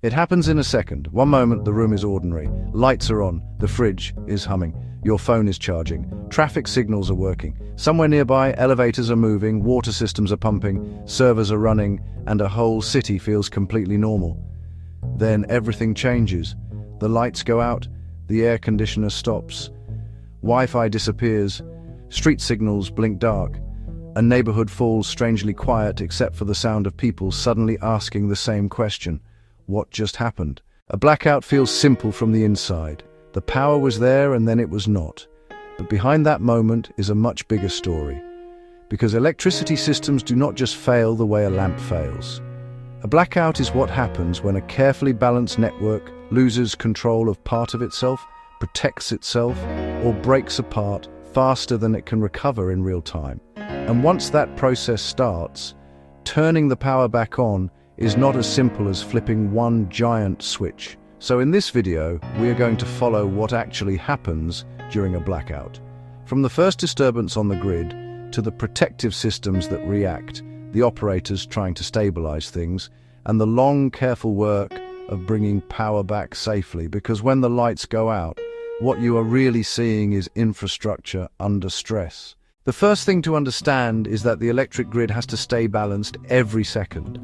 It happens in a second. One moment, the room is ordinary. Lights are on, the fridge is humming, your phone is charging, traffic signals are working. Somewhere nearby, elevators are moving, water systems are pumping, servers are running, and a whole city feels completely normal. Then everything changes. The lights go out, the air conditioner stops, Wi-Fi disappears, street signals blink dark. A neighborhood falls strangely quiet except for the sound of people suddenly asking the same question. What just happened? A blackout feels simple from the inside. The power was there and then it was not. But behind that moment is a much bigger story. Because electricity systems do not just fail the way a lamp fails. A blackout is what happens when a carefully balanced network loses control of part of itself, protects itself, or breaks apart faster than it can recover in real time. And once that process starts, turning the power back on is not as simple as flipping one giant switch. So in this video, we are going to follow what actually happens during a blackout. From the first disturbance on the grid to the protective systems that react, the operators trying to stabilize things, and the long, careful work of bringing power back safely. Because when the lights go out, what you are really seeing is infrastructure under stress. The first thing to understand is that the electric grid has to stay balanced every second.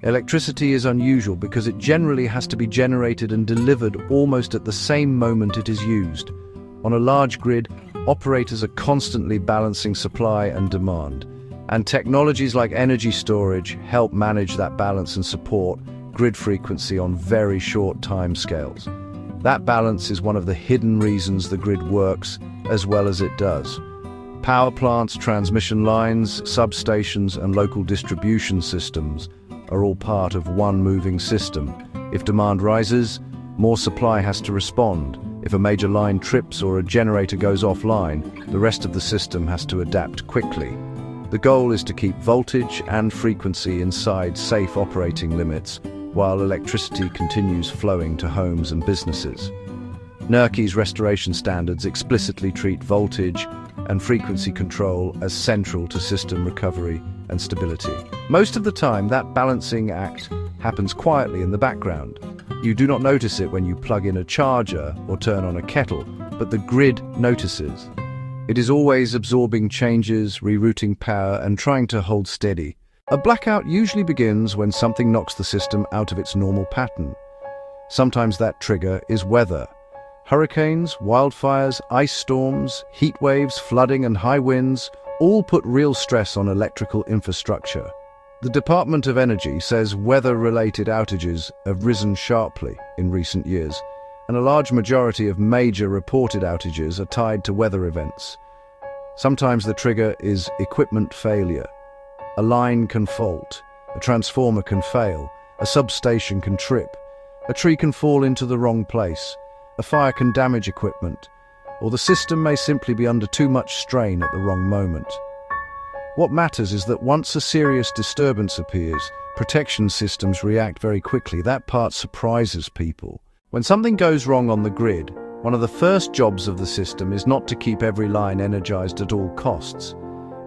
Electricity is unusual because it generally has to be generated and delivered almost at the same moment it is used. On a large grid, operators are constantly balancing supply and demand, and technologies like energy storage help manage that balance and support grid frequency on very short time scales. That balance is one of the hidden reasons the grid works as well as it does. Power plants, transmission lines, substations, and local distribution systems are all part of one moving system. If demand rises, more supply has to respond. If a major line trips or a generator goes offline, the rest of the system has to adapt quickly. The goal is to keep voltage and frequency inside safe operating limits, while electricity continues flowing to homes and businesses. NERC's restoration standards explicitly treat voltage and frequency control as central to system recovery and stability. Most of the time, that balancing act happens quietly in the background. You do not notice it when you plug in a charger or turn on a kettle, but the grid notices. It is always absorbing changes, rerouting power, and trying to hold steady. A blackout usually begins when something knocks the system out of its normal pattern. Sometimes that trigger is weather. Hurricanes, wildfires, ice storms, heat waves, flooding, and high winds all put real stress on electrical infrastructure. The Department of Energy says weather-related outages have risen sharply in recent years, and a large majority of major reported outages are tied to weather events. Sometimes the trigger is equipment failure. A line can fault, a transformer can fail, a substation can trip, a tree can fall into the wrong place, a fire can damage equipment, or the system may simply be under too much strain at the wrong moment. What matters is that once a serious disturbance appears, protection systems react very quickly. That part surprises people. When something goes wrong on the grid, one of the first jobs of the system is not to keep every line energized at all costs.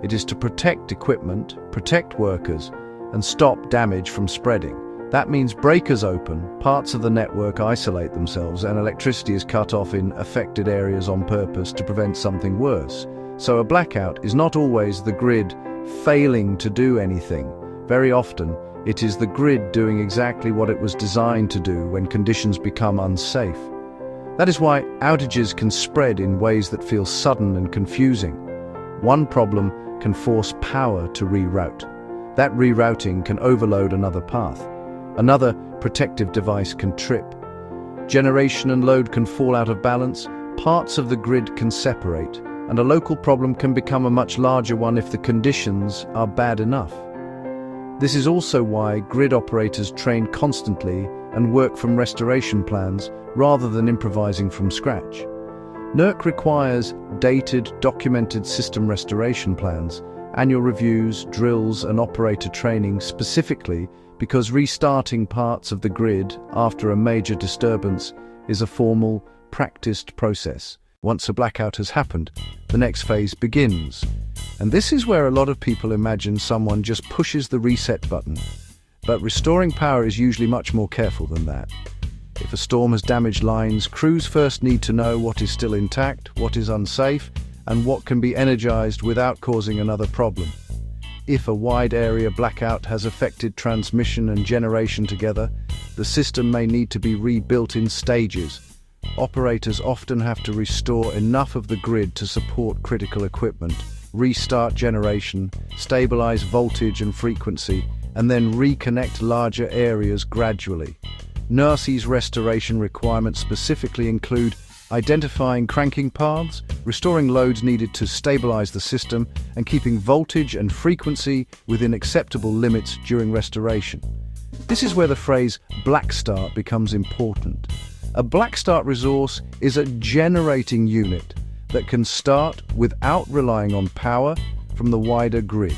It is to protect equipment, protect workers, and stop damage from spreading. That means breakers open, parts of the network isolate themselves, and electricity is cut off in affected areas on purpose to prevent something worse. So a blackout is not always the grid failing to do anything. Very often, it is the grid doing exactly what it was designed to do when conditions become unsafe. That is why outages can spread in ways that feel sudden and confusing. One problem can force power to reroute. That rerouting can overload another path. Another protective device can trip. Generation and load can fall out of balance, parts of the grid can separate, and a local problem can become a much larger one if the conditions are bad enough. This is also why grid operators train constantly and work from restoration plans rather than improvising from scratch. NERC requires dated, documented system restoration plans, annual reviews, drills, and operator training specifically because restarting parts of the grid after a major disturbance is a formal, practiced process. Once a blackout has happened, the next phase begins. And this is where a lot of people imagine someone just pushes the reset button. But restoring power is usually much more careful than that. If a storm has damaged lines, crews first need to know what is still intact, what is unsafe, and what can be energized without causing another problem. If a wide area blackout has affected transmission and generation together, the system may need to be rebuilt in stages. Operators often have to restore enough of the grid to support critical equipment, restart generation, stabilize voltage and frequency, and then reconnect larger areas gradually. NERC's restoration requirements specifically include identifying cranking paths, restoring loads needed to stabilize the system, and keeping voltage and frequency within acceptable limits during restoration. This is where the phrase blackstart becomes important. A blackstart resource is a generating unit that can start without relying on power from the wider grid.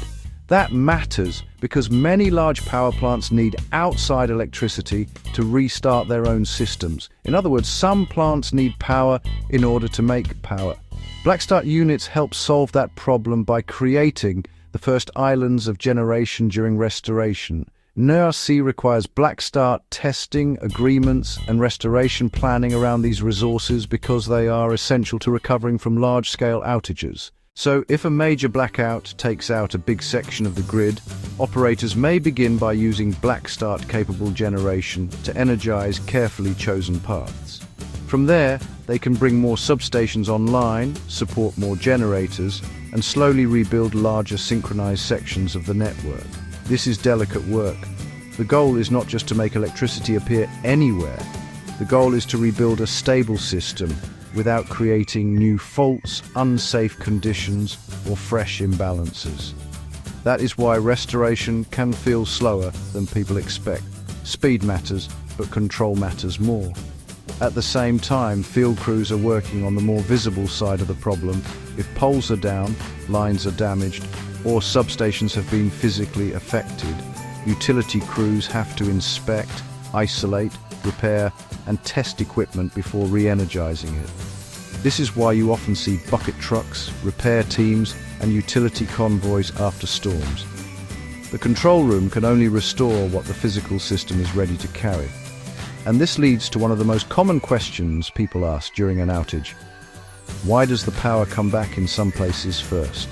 That matters because many large power plants need outside electricity to restart their own systems. In other words, some plants need power in order to make power. Blackstart units help solve that problem by creating the first islands of generation during restoration. NERC requires blackstart testing, agreements, and restoration planning around these resources because they are essential to recovering from large-scale outages. So, if a major blackout takes out a big section of the grid, operators may begin by using blackstart-capable generation to energize carefully chosen paths. From there, they can bring more substations online, support more generators, and slowly rebuild larger synchronized sections of the network. This is delicate work. The goal is not just to make electricity appear anywhere. The goal is to rebuild a stable system without creating new faults, unsafe conditions, or fresh imbalances. That is why restoration can feel slower than people expect. Speed matters, but control matters more. At the same time, field crews are working on the more visible side of the problem. If poles are down, lines are damaged, or substations have been physically affected, utility crews have to inspect, isolate, repair, and test equipment before re-energizing it. This is why you often see bucket trucks, repair teams, and utility convoys after storms. The control room can only restore what the physical system is ready to carry. And this leads to one of the most common questions people ask during an outage. Why does the power come back in some places first?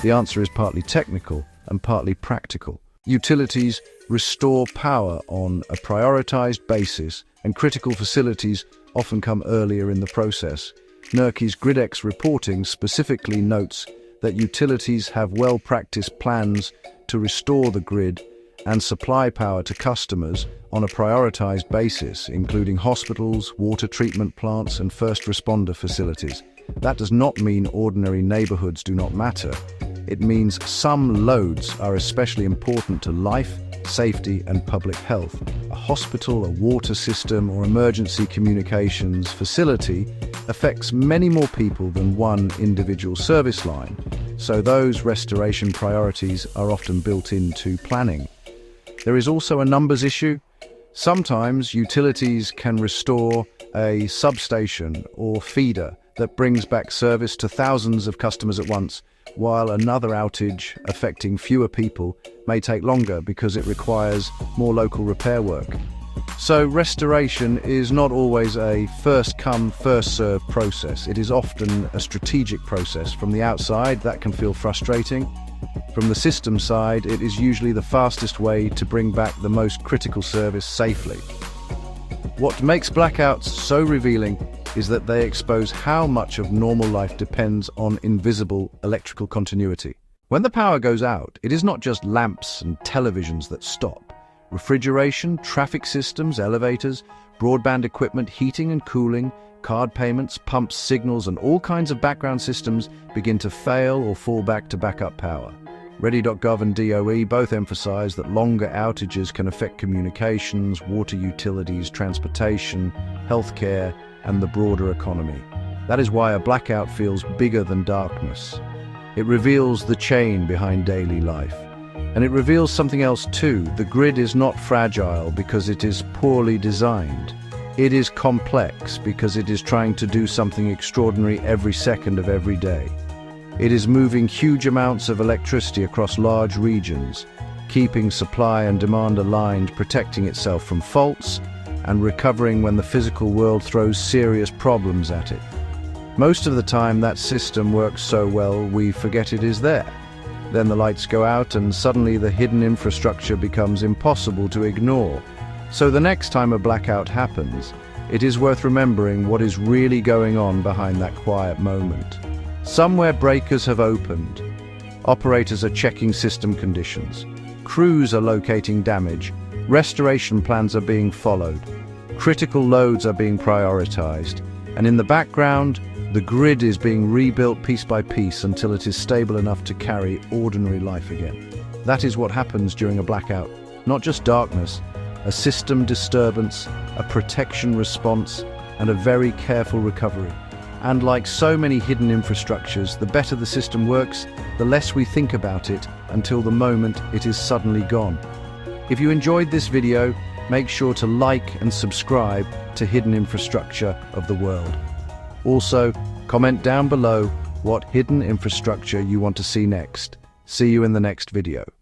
The answer is partly technical and partly practical. Utilities restore power on a prioritized basis, and critical facilities often come earlier in the process. NERC's GridX reporting specifically notes that utilities have well-practiced plans to restore the grid and supply power to customers on a prioritized basis, including hospitals, water treatment plants, and first responder facilities. That does not mean ordinary neighborhoods do not matter. It means some loads are especially important to life, safety, and public health. A hospital, a water system, or emergency communications facility affects many more people than one individual service line, so those restoration priorities are often built into planning. There is also a numbers issue. Sometimes utilities can restore a substation or feeder that brings back service to thousands of customers at once, while another outage affecting fewer people may take longer because it requires more local repair work. So restoration is not always a first-come, first-served process. It is often a strategic process. From the outside, that can feel frustrating. From the system side, it is usually the fastest way to bring back the most critical service safely. What makes blackouts so revealing is that they expose how much of normal life depends on invisible electrical continuity. When the power goes out, it is not just lamps and televisions that stop. Refrigeration, traffic systems, elevators, broadband equipment, heating and cooling, card payments, pumps, signals, and all kinds of background systems begin to fail or fall back to backup power. Ready.gov and DOE both emphasize that longer outages can affect communications, water utilities, transportation, healthcare, and the broader economy. That is why a blackout feels bigger than darkness. It reveals the chain behind daily life. And it reveals something else too. The grid is not fragile because it is poorly designed. It is complex because it is trying to do something extraordinary every second of every day. It is moving huge amounts of electricity across large regions, keeping supply and demand aligned, protecting itself from faults, and recovering when the physical world throws serious problems at it. Most of the time, that system works so well we forget it is there. Then the lights go out and suddenly the hidden infrastructure becomes impossible to ignore. So the next time a blackout happens, it is worth remembering what is really going on behind that quiet moment. Somewhere breakers have opened. Operators are checking system conditions. Crews are locating damage. Restoration plans are being followed. Critical loads are being prioritized. And in the background, the grid is being rebuilt piece by piece until it is stable enough to carry ordinary life again. That is what happens during a blackout. Not just darkness, a system disturbance, a protection response, and a very careful recovery. And like so many hidden infrastructures, the better the system works, the less we think about it until the moment it is suddenly gone. If you enjoyed this video, make sure to like and subscribe to Hidden Infrastructure of the World. Also, comment down below what hidden infrastructure you want to see next. See you in the next video.